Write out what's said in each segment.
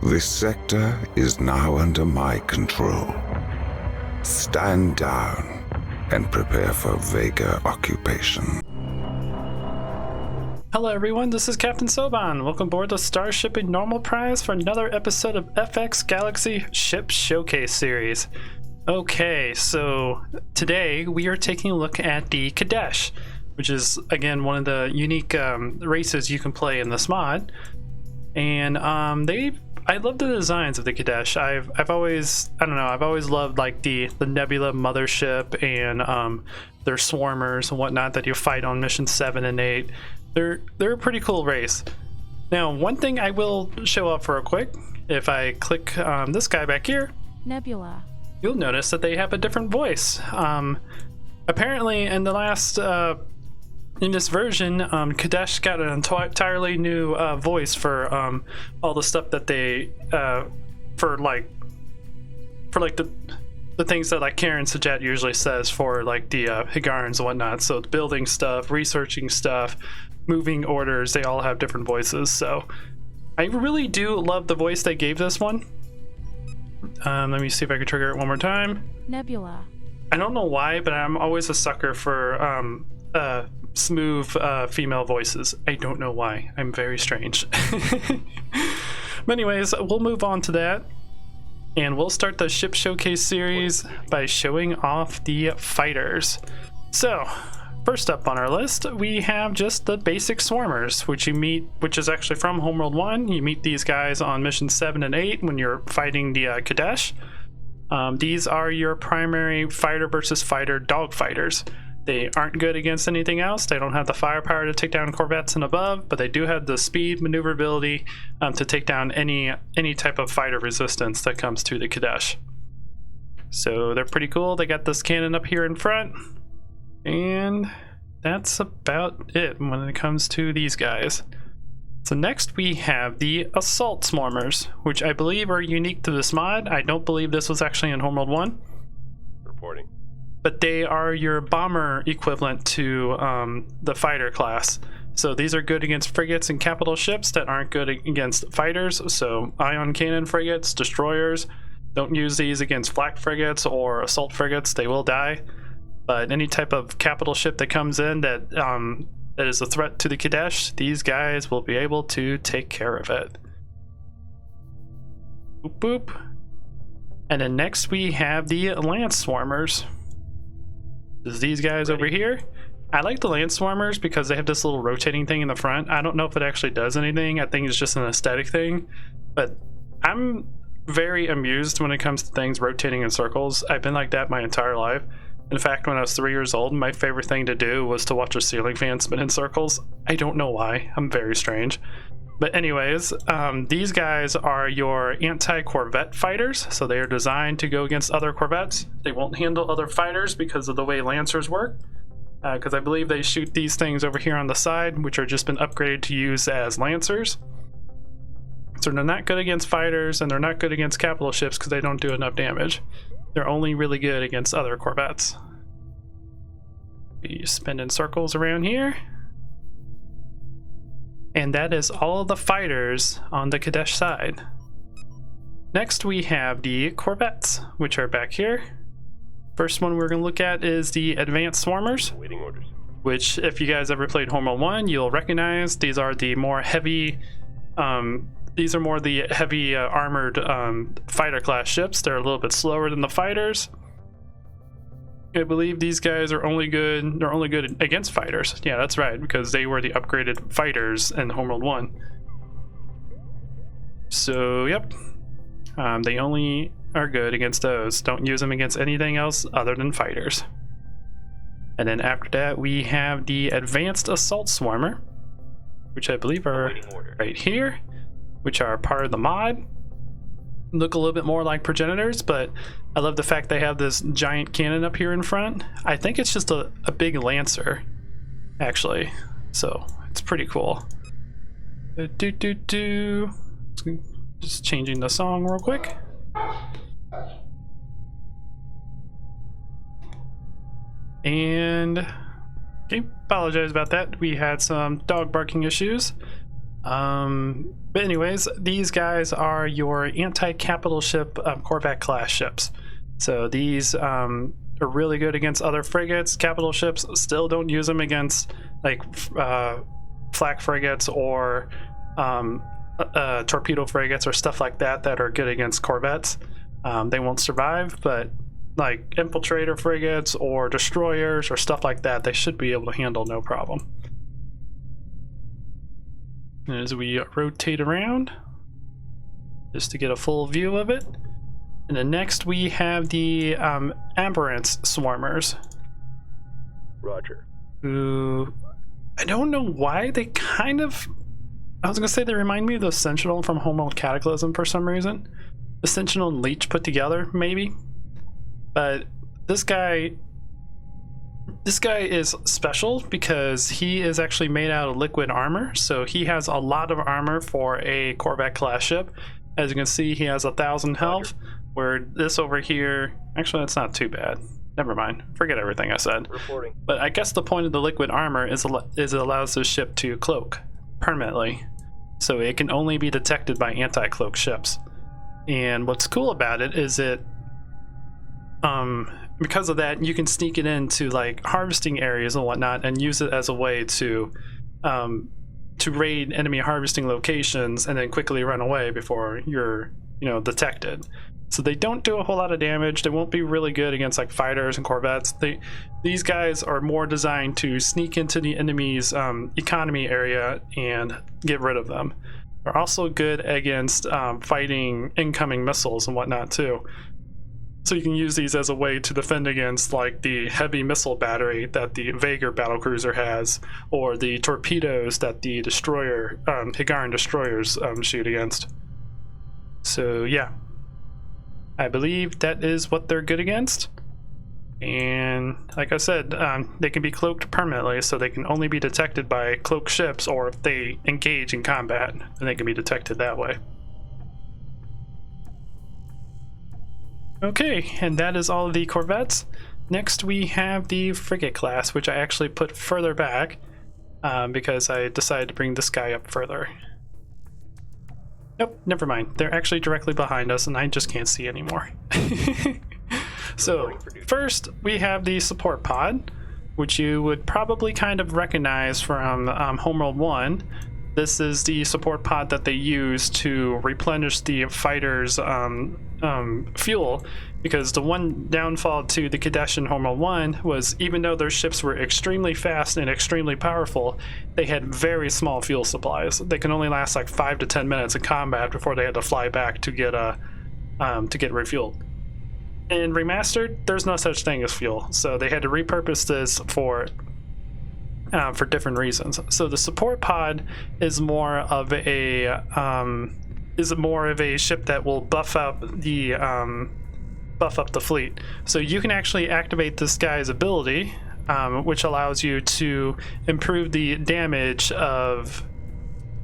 This sector is now under my control. Stand down and prepare for Vega occupation. Hello everyone, this is Captain Soban. Welcome aboard the Starship Normal Prize for another episode of FX Galaxy Ship Showcase series. Okay, so today we are taking a look at the Kadeshi, which is again one of the unique races you can play in this mod. And I love the designs of the Kadeshi. I've always loved like the Nebula mothership and their swarmers and whatnot that you fight on mission 7 and 8. They're a pretty cool race. Now, one thing I will show off real quick, if I click this guy back here, Nebula, you'll notice that they have a different voice. Apparently, in the last in this version, Kadeshi got an entirely new voice for all the stuff that they for the things that like Karen Sajat usually says for like the Higarans and whatnot. So building stuff, researching stuff, moving orders, they all have different voices. So I really do love the voice they gave this one. Let me see if I can trigger it one more time. Nebula. I don't know why, but I'm always a sucker for smooth female voices. I don't know why. I'm very strange. But anyways, we'll move on to that. And we'll start the ship showcase series by showing off the fighters. So, first up on our list, we have just the basic swarmers, which is actually from Homeworld 1. You meet these guys on mission 7 and 8 when you're fighting the Kadeshi. These are your primary fighter versus fighter dog fighters. They aren't good against anything else. They don't have the firepower to take down corvettes and above, but they do have the speed, maneuverability to take down any type of fighter resistance that comes to the Kadeshi. So they're pretty cool. They got this cannon up here in front, and that's about it when it comes to these guys. So next we have the assault swarmers, which I believe are unique to this mod. I don't believe this was actually in Homeworld 1. Reporting. But they are your bomber equivalent to the fighter class. So these are good against frigates and capital ships that aren't good against fighters. So ion cannon frigates, destroyers. Don't use these against flak frigates or assault frigates. They will die. But any type of capital ship that comes in that is a threat to the Kadeshi, these guys will be able to take care of it. Boop boop. And then next we have the lance swarmers. These guys over here. I like the lance swarmers because they have this little rotating thing in the front. I don't know if it actually does anything. I think it's just an aesthetic thing, but I'm very amused when it comes to things rotating in circles. I've been like that my entire life. In fact, when I was 3 years old, my favorite thing to do was to watch a ceiling fan spin in circles. I don't know why. I'm very strange. But anyways, these guys are your anti-corvette fighters, so they are designed to go against other corvettes. They won't handle other fighters because of the way lancers work, because I believe they shoot these things over here on the side, which are just been upgraded to use as lancers. So they're not good against fighters, and they're not good against capital ships because they don't do enough damage. They're only really good against other corvettes. You spin in circles around here. And that is all the fighters on the Kadeshi side. Next we have the corvettes, which are back here. First one we're going to look at is the advanced swarmers, Waiting orders. which if you guys ever played Homeworld 1, you'll recognize these are the more heavy armored fighter class ships. They're a little bit slower than the fighters. I believe these guys are only good. They're only good against fighters. Yeah, that's right, because they were the upgraded fighters in Homeworld 1. So, yep. They only are good against those. Don't use them against anything else other than fighters. And then after that, we have the advanced assault swarmer, which I believe are right here, which are part of the mod. Look a little bit more like progenitors, but I love the fact they have this giant cannon up here in front. I think it's just a big lancer, actually. So it's pretty cool. Just changing the song real quick. And okay, apologize about that. We had some dog barking issues. But anyways, these guys are your anti-capital ship Corvette class ships. So these are really good against other frigates. Capital ships, still don't use them against like flak frigates or torpedo frigates or stuff like that that are good against corvettes. They won't survive, but like infiltrator frigates or destroyers or stuff like that, they should be able to handle no problem. As we rotate around just to get a full view of it. And then next we have the Amberance swarmers. Roger. Who I don't know why they kind of, I was gonna say they remind me of the Sentinel from Homeworld Cataclysm for some reason. The Sentinel and Leech put together, maybe. But this guy is special because he is actually made out of liquid armor, so he has a lot of armor for a Corvette class ship. As you can see, he has 1,000 health, where this over here, actually that's not too bad. Never mind, forget everything I said. Reporting. But I guess the point of the liquid armor is it allows the ship to cloak permanently, so it can only be detected by anti-cloak ships. And what's cool about it is it because of that, you can sneak it into like harvesting areas and whatnot and use it as a way to raid enemy harvesting locations and then quickly run away before you're detected. So they don't do a whole lot of damage. They won't be really good against like fighters and corvettes. These guys are more designed to sneak into the enemy's economy area and get rid of them. They're also good against fighting incoming missiles and whatnot too. So you can use these as a way to defend against like the heavy missile battery that the Vega battlecruiser has, or the torpedoes that the destroyer, Higaran destroyers shoot against. So yeah, I believe that is what they're good against. And like I said, they can be cloaked permanently, so they can only be detected by cloaked ships, or if they engage in combat, then they can be detected that way. Okay, and that is all of the corvettes. Next we have the frigate class, which I actually put further back because I decided to bring this guy up further. Nope, never mind. They're actually directly behind us and I just can't see anymore. So first we have the support pod, which you would probably kind of recognize from Homeworld 1. This is the support pod that they use to replenish the fighters' fuel, because the one downfall to the Kadeshi in Homeworld 1 was, even though their ships were extremely fast and extremely powerful, they had very small fuel supplies. They can only last like 5 to 10 minutes in combat before they had to fly back to get refueled. In Remastered, there's no such thing as fuel, so they had to repurpose this for different reasons. So the support pod is more of a ship that will buff up the fleet. So you can actually activate this guy's ability, which allows you to improve the damage of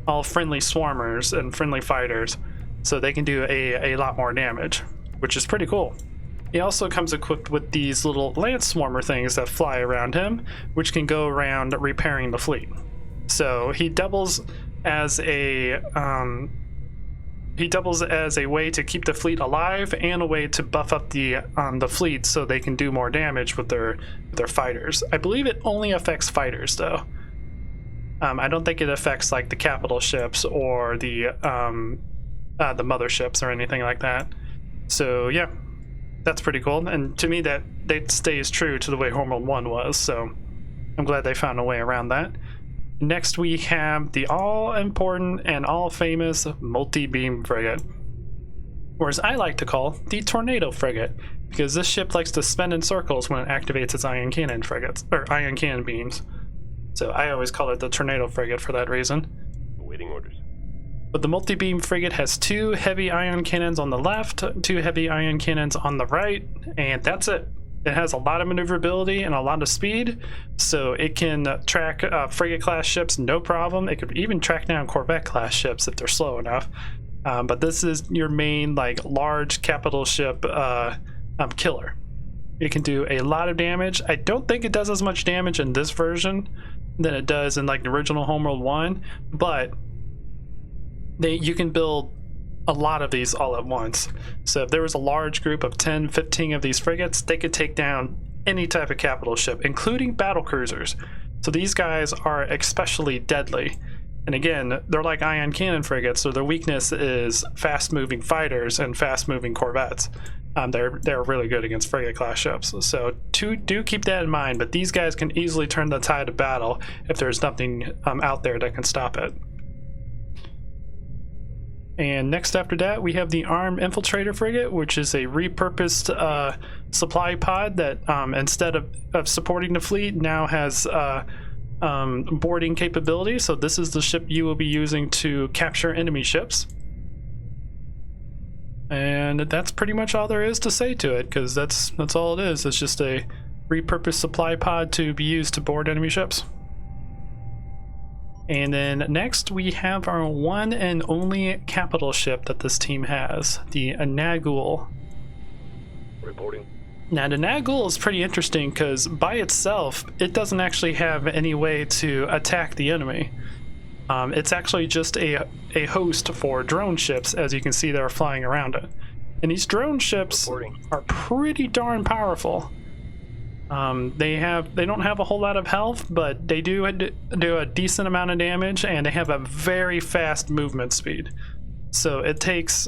all friendly swarmers and friendly fighters, so they can do a lot more damage, which is pretty cool. He also comes equipped with these little lance swarmer things that fly around him, which can go around repairing the fleet. So he doubles as a way to keep the fleet alive and a way to buff up the fleet so they can do more damage with their fighters. I believe it only affects fighters though. I don't think it affects like the capital ships or the motherships or anything like that. So yeah, that's pretty cool. And to me, that stays true to the way Homeworld 1 was. So I'm glad they found a way around that. Next, we have the all-important and all-famous multi-beam frigate, or as I like to call, the tornado frigate, because this ship likes to spin in circles when it activates its ion cannon frigates, or ion cannon beams. So I always call it the tornado frigate for that reason. Awaiting orders. But the multi-beam frigate has 2 heavy ion cannons on the left, 2 heavy ion cannons on the right, and that's it. It has a lot of maneuverability and a lot of speed, so it can track frigate class ships no problem. It could even track down Corvette class ships if they're slow enough. But this is your main like large capital ship killer. It can do a lot of damage. I don't think it does as much damage in this version than it does in like the original Homeworld 1, but you can build a lot of these all at once. So if there was a large group of 10, 15 of these frigates, they could take down any type of capital ship, including battle cruisers. So these guys are especially deadly. And again, they're like ion cannon frigates, so their weakness is fast-moving fighters and fast-moving corvettes. They're really good against frigate-class ships. So do keep that in mind, but these guys can easily turn the tide of battle if there's nothing out there that can stop it. And next after that, we have the Armed Infiltrator frigate, which is a repurposed supply pod that instead of supporting the fleet, now has boarding capability. So this is the ship you will be using to capture enemy ships. And that's pretty much all there is to say to it, because that's all it is. It's just a repurposed supply pod to be used to board enemy ships. And then next we have our one and only capital ship that this team has, the Nagul. Reporting. Now the Nagul is pretty interesting because by itself it doesn't actually have any way to attack the enemy. It's actually just a host for drone ships, as you can see that are flying around it. And these drone ships are pretty darn powerful. They don't have a whole lot of health, but they do a decent amount of damage, and they have a very fast movement speed. So it takes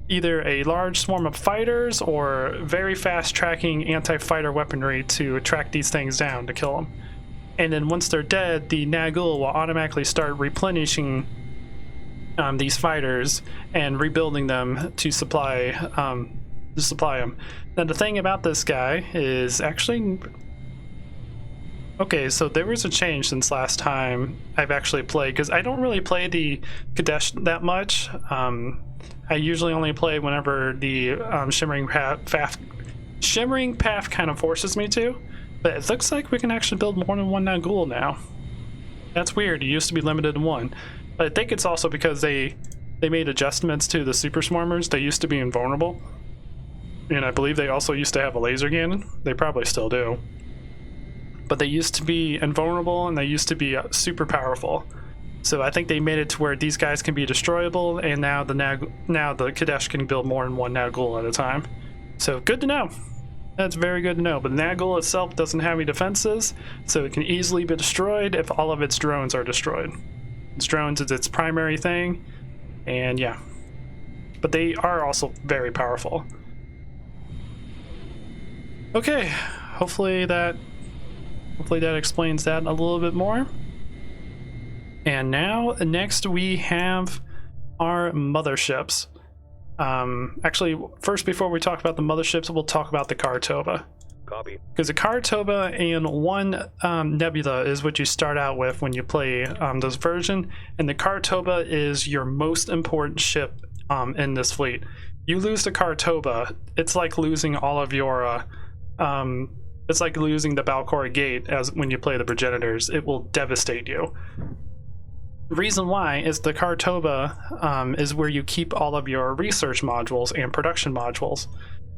either a large swarm of fighters or very fast tracking anti-fighter weaponry to track these things down to kill them. And then once they're dead, the Nagul will automatically start replenishing these fighters and rebuilding them to supply them. Now the thing about this guy is actually... Okay, so there was a change since last time I've actually played, because I don't really play the Kadeshi that much. I usually only play whenever the Shimmering Path kind of forces me to. But it looks like we can actually build more than one Nagul now. That's weird. It used to be limited to one. But I think it's also because they made adjustments to the super swarmers. They used to be invulnerable. And I believe they also used to have a laser cannon. They probably still do. But they used to be invulnerable and they used to be super powerful. So I think they made it to where these guys can be destroyable, and now the Kadeshi can build more than one Nagul at a time. So good to know. That's very good to know. But the Nagul itself doesn't have any defenses, so it can easily be destroyed if all of its drones are destroyed. Its drones is its primary thing, and yeah. But they are also very powerful. Okay, hopefully that explains that a little bit more. And now, next we have our motherships. Actually, first, before we talk about the motherships, we'll talk about the Kartoba. Copy. Because the Kartoba and one Nebula is what you start out with when you play this version, and the Kartoba is your most important ship in this fleet. You lose the Kartoba, it's like losing all of your... it's like losing the Balcora Gate as when you play the Progenitors. It will devastate you. The reason why is the Kartoba is where you keep all of your research modules and production modules.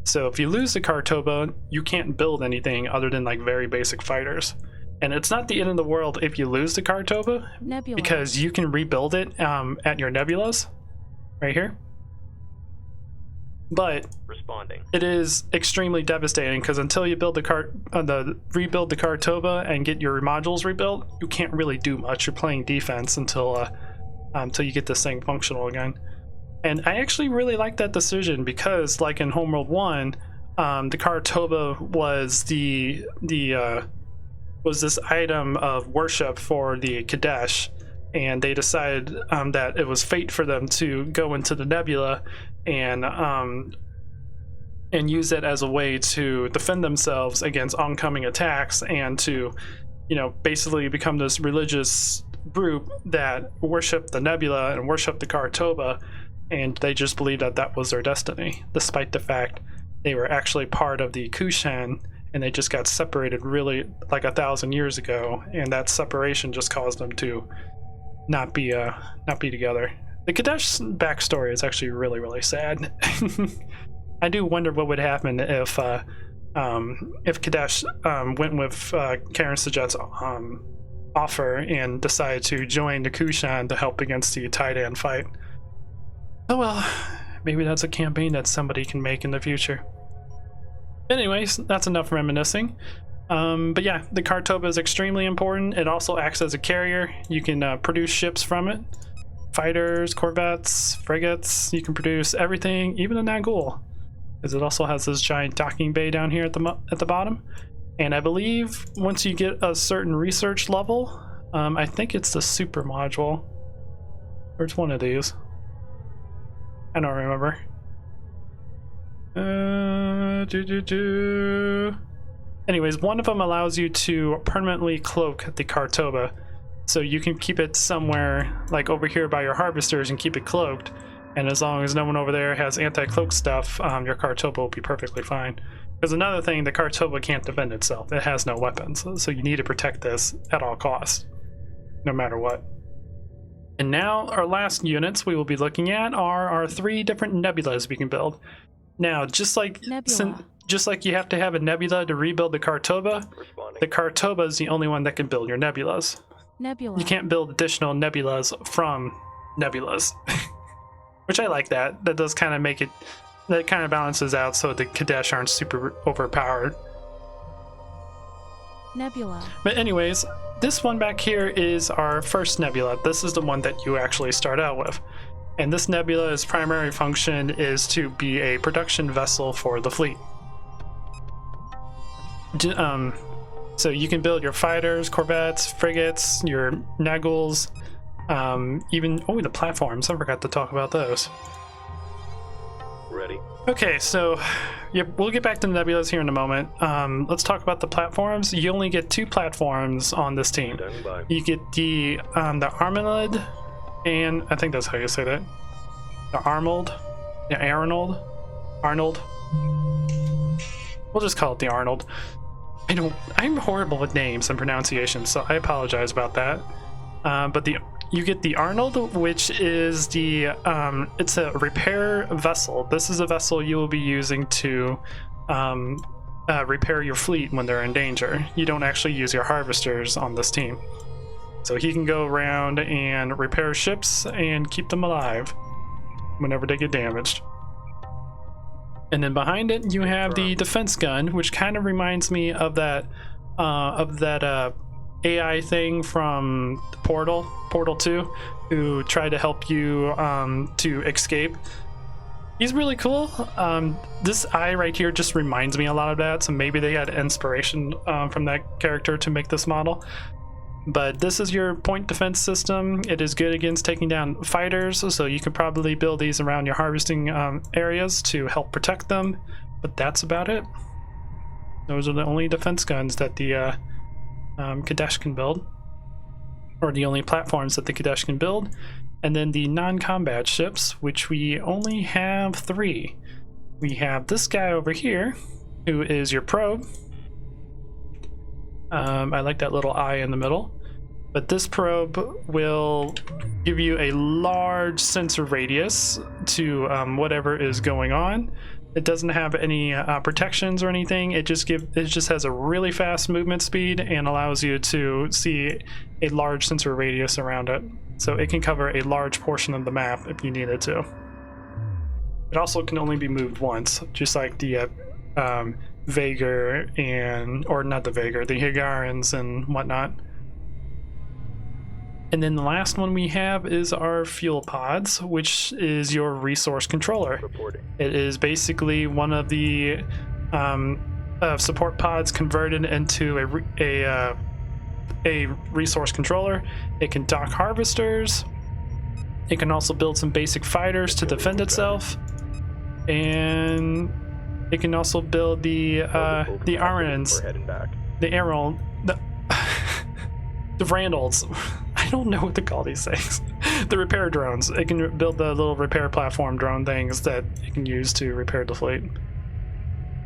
So if you lose the Kartoba, you can't build anything other than like very basic fighters. And it's not the end of the world if you lose the Kartoba, Nebula. because you can rebuild it at your Nebulas, right here. But Responding. it is extremely devastating because until you build rebuild the Kartoba and get your modules rebuilt, you can't really do much. You're playing defense until you get this thing functional again. And I actually really like that decision because, like in Homeworld 1, the Kartoba was was this item of worship for the Kedeshi, and they decided that it was fate for them to go into the Nebula and use it as a way to defend themselves against oncoming attacks, and to, basically become this religious group that worship the Nebula and worship the Kartoba, and they just believed that that was their destiny, despite the fact they were actually part of the Kushan, and they just got separated really like 1,000 years ago, and that separation just caused them to not be together. The Kadeshi backstory is actually really, really sad. I do wonder what would happen if Kadeshi went with Karen Sajet's offer and decide to join the Kushan to help against the Titan fight. Oh well, maybe that's a campaign that somebody can make in the future. Anyways, that's enough reminiscing. But yeah, the Kartoba is extremely important. It also acts as a carrier. You can produce ships from it. Fighters, corvettes, frigates. You can produce everything, even a Nagul, because it also has this giant docking bay down here at the bottom. And I believe once you get a certain research level, I think it's the super module, or it's one of these. I don't remember. Anyways, one of them allows you to permanently cloak the Kartoba, so you can keep it somewhere like over here by your harvesters and keep it cloaked. And as long as no one over there has anti-cloak stuff, your Kartoba will be perfectly fine. Because another thing, the Kartoba can't defend itself. It has no weapons, so you need to protect this at all costs, no matter what. And now our last units we will be looking at are our 3 different nebulas we can build. Now, just like you have to have a nebula to rebuild the Kartoba, the Kartoba is the only one that can build your nebulas. You can't build additional nebulas from nebulas. Which I like that. That does kind of make it, that kind of balances out so the Kadesh aren't super overpowered. Nebula. But anyways, this one back here is our first nebula. This is the one that you actually start out with. And this nebula's primary function is to be a production vessel for the fleet. So you can build your fighters, corvettes, frigates, your Naguls, even the platforms. I forgot to talk about those. Ready. Okay, so we'll get back to the nebulas here in a moment. Let's talk about the platforms. You only get 2 platforms on this team. Standing by. You get the Armalid, and I think that's how you say that. The Arnold, Arnold. We'll just call it the Arnold. I'm horrible with names and pronunciations, so I apologize about that. But you get the Arnold, which is it's a repair vessel. This is a vessel you will be using to repair your fleet when they're in danger. You don't actually use your harvesters on this team. So he can go around and repair ships and keep them alive whenever they get damaged. And then behind it, you have the defense gun, which kind of reminds me of that AI thing from Portal 2, who tried to help you to escape. He's really cool. This eye right here just reminds me a lot of that, so maybe they had inspiration from that character to make this model. But this is your point defense system. It is good against taking down fighters, so you could probably build these around your harvesting areas to help protect them. But that's about it. Those are the only defense guns that the Kadesh can build, or the only platforms that the Kadesh can build. And then the non-combat ships, which we only have 3. We have this guy over here, who is your probe. I like that little eye in the middle. But this probe will give you a large sensor radius to whatever is going on. It doesn't have any protections or anything. It just has a really fast movement speed and allows you to see a large sensor radius around it. So it can cover a large portion of the map if you needed to. It also can only be moved once, just like the Vagar the Higarans and whatnot. And then the last one we have is our fuel pods, which is your resource controller. Reporting. It is basically one of the support pods converted into a resource controller. It can dock harvesters. It can also build some basic fighters to defend itself, and it can also build the Amberance, the Randalls. I don't know what to call these things. The repair drones. It can build the little repair platform drone things that it can use to repair the fleet.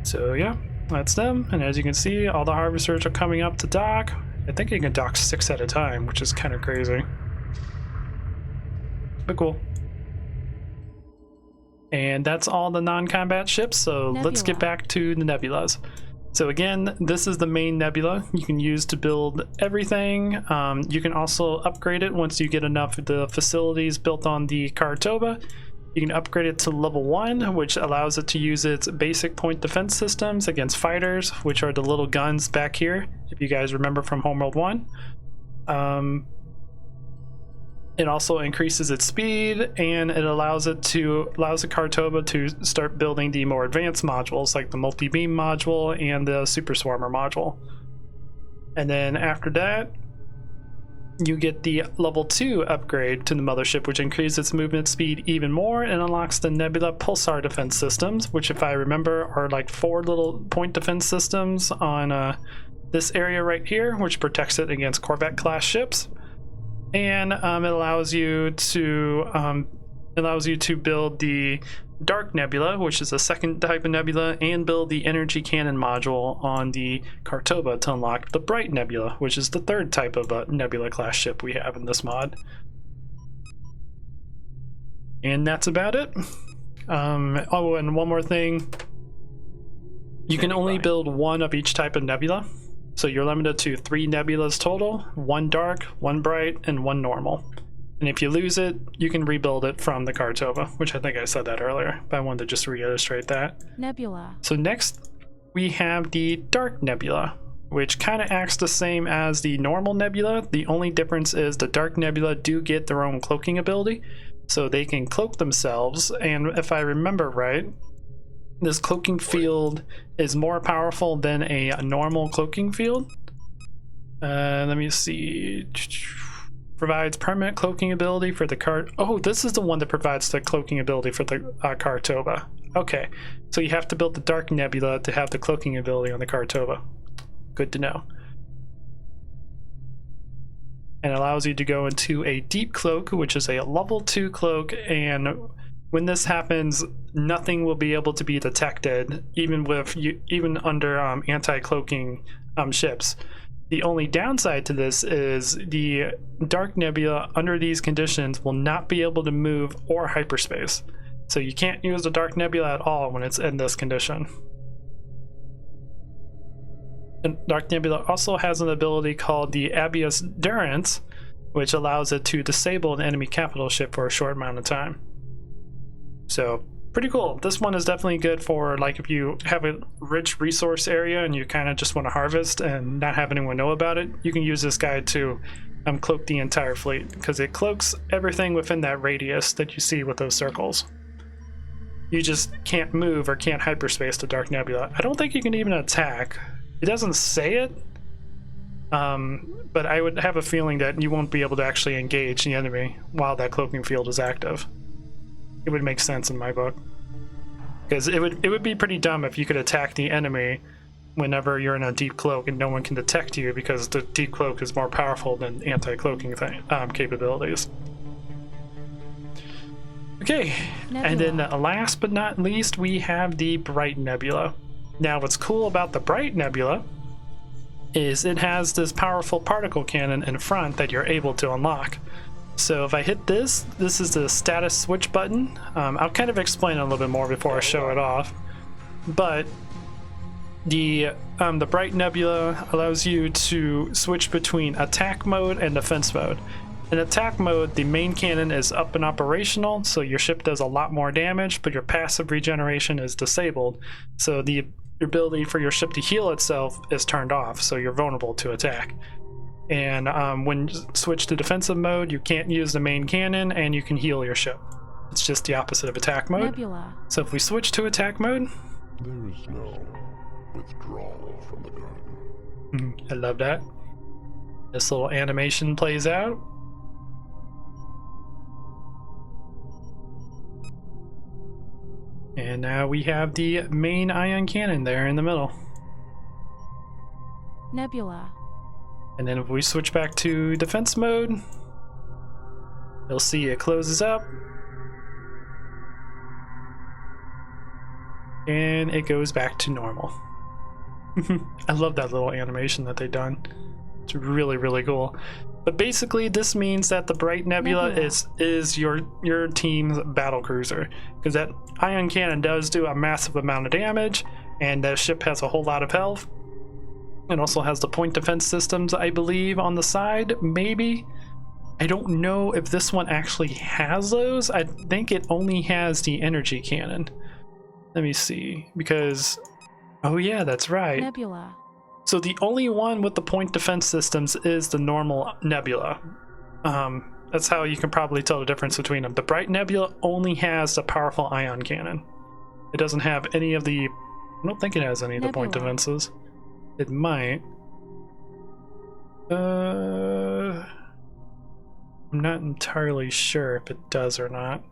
So yeah, that's them. And as you can see, all the harvesters are coming up to dock. I think you can dock 6 at a time, which is kind of crazy. But cool. And that's all the non-combat ships, so let's get back to the nebulas. So again, this is the main nebula you can use to build everything. You can also upgrade it once you get enough of the facilities built on the Karatoba. You can upgrade it to level 1, which allows it to use its basic point defense systems against fighters, which are the little guns back here, if you guys remember from Homeworld 1. It also increases its speed, and it allows the Karatoba to start building the more advanced modules like the multi-beam module and the super swarmer module. And then after that, you get the level 2 upgrade to the mothership, which increases its movement speed even more and unlocks the Nebula pulsar defense systems, which if I remember are like 4 little point defense systems on this area right here, which protects it against Corvette class ships. And it allows you to build the Dark Nebula, which is a second type of nebula, and build the energy cannon module on the Karatoba to unlock the Bright Nebula, which is the third type of nebula class ship we have in this mod. And that's about it. Oh, and one more thing. You can only build 1 of each type of nebula. So you're limited to 3 nebulas total, 1 dark, 1 bright, and 1 normal. And if you lose it, you can rebuild it from the Karatoba, which I think I said that earlier, but I wanted to just reillustrate that. Nebula. So next, we have the Dark Nebula, which kind of acts the same as the normal nebula. The only difference is the Dark Nebula do get their own cloaking ability, so they can cloak themselves, and if I remember right, this cloaking field is more powerful than a normal cloaking field. Let me see. Provides permanent cloaking ability for the cart. Oh, this is the one that provides the cloaking ability for the Karatoba. Okay, so you have to build the Dark Nebula to have the cloaking ability on the Karatoba. Good to know. And it allows you to go into a deep cloak, which is a level 2 cloak, and when this happens, nothing will be able to be detected, even under anti-cloaking ships. The only downside to this is the Dark Nebula under these conditions will not be able to move or hyperspace. So you can't use the Dark Nebula at all when it's in this condition. And Dark Nebula also has an ability called the Amberance, which allows it to disable an enemy capital ship for a short amount of time. So pretty cool. This one is definitely good for like if you have a rich resource area and you kind of just want to harvest and not have anyone know about it, you can use this guy to cloak the entire fleet, because it cloaks everything within that radius that you see with those circles. You just can't move or can't hyperspace the Dark Nebula. I don't think you can even attack. It doesn't say it, but I would have a feeling that you won't be able to actually engage the enemy while that cloaking field is active. It would make sense in my book, because it would be pretty dumb if you could attack the enemy whenever you're in a deep cloak and no one can detect you, because the deep cloak is more powerful than anti-cloaking capabilities. Okay, Nebula. And then last but not least, we have the Bright Nebula. Now what's cool about the Bright Nebula is it has this powerful particle cannon in front that you're able to unlock. So if I hit this is the status switch button. I'll kind of explain it a little bit more before I show it off. But the Bright Nebula allows you to switch between attack mode and defense mode. In attack mode, the main cannon is up and operational, so your ship does a lot more damage, but your passive regeneration is disabled. So the ability for your ship to heal itself is turned off, so you're vulnerable to attack. And when you switch to defensive mode, you can't use the main cannon and you can heal your ship. It's just the opposite of attack mode. Nebula. So if we switch to attack mode, There is no withdrawal from the garden. I love that. This little animation plays out. And now we have the main ion cannon there in the middle. Nebula. And then if we switch back to defense mode, you'll see it closes up. And it goes back to normal. I love that little animation that they've done. It's really, really cool. But basically, this means that the Bright Nebula is your team's battle cruiser, because that ion cannon does do a massive amount of damage, and the ship has a whole lot of health. It also has the point defense systems, I believe, on the side, maybe. I don't know if this one actually has those. I think it only has the energy cannon. Let me see, because... Oh yeah, that's right. Nebula. So the only one with the point defense systems is the normal Nebula. That's how you can probably tell the difference between them. The Bright Nebula only has the powerful ion cannon. It doesn't have any of the... I don't think it has any of the point defenses. It might. I'm not entirely sure if it does or not.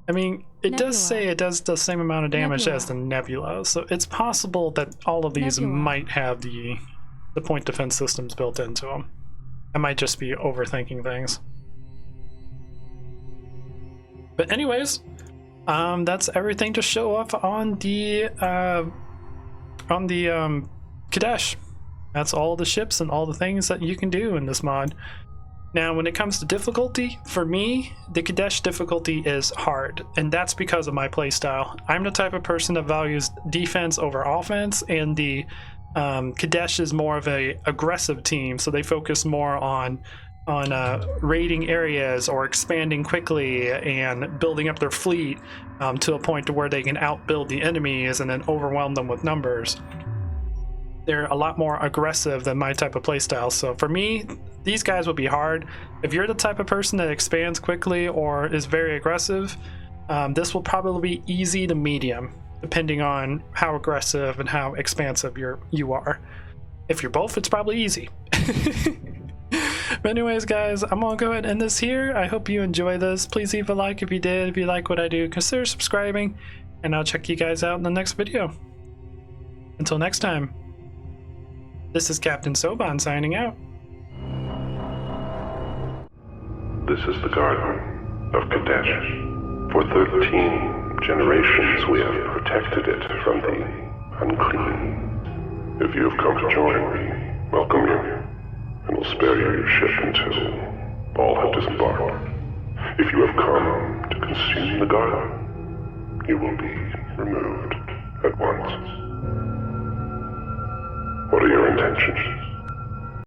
I mean, it does say it does the same amount of damage as the Nebula, so it's possible that all of these might have the point defense systems built into them. I might just be overthinking things. But anyways, that's everything to show off on the Kadesh. That's all the ships and all the things that you can do in this mod. Now, when it comes to difficulty, for me, the Kadesh difficulty is hard, and that's because of my playstyle. I'm the type of person that values defense over offense, and the Kadesh is more of a aggressive team, so they focus more on raiding areas or expanding quickly and building up their fleet to a point to where they can outbuild the enemies and then overwhelm them with numbers. They're a lot more aggressive than my type of playstyle. So for me, these guys would be hard. If you're the type of person that expands quickly or is very aggressive, this will probably be easy to medium, depending on how aggressive and how expansive you are. If you're both, it's probably easy. But anyways, guys, I'm gonna go ahead and end this here. I hope you enjoy this. Please leave a like if you did. If you like what I do, consider subscribing, and I'll check you guys out in the next video. Until next time, this is Captain Soban signing out. This is the garden of Kadeshi. For 13 generations we have protected it from the unclean. If you have come to join me, welcome you, and will spare you your ship until all have disembarked. If you have come to consume the garden, you will be removed at once. What are your intentions?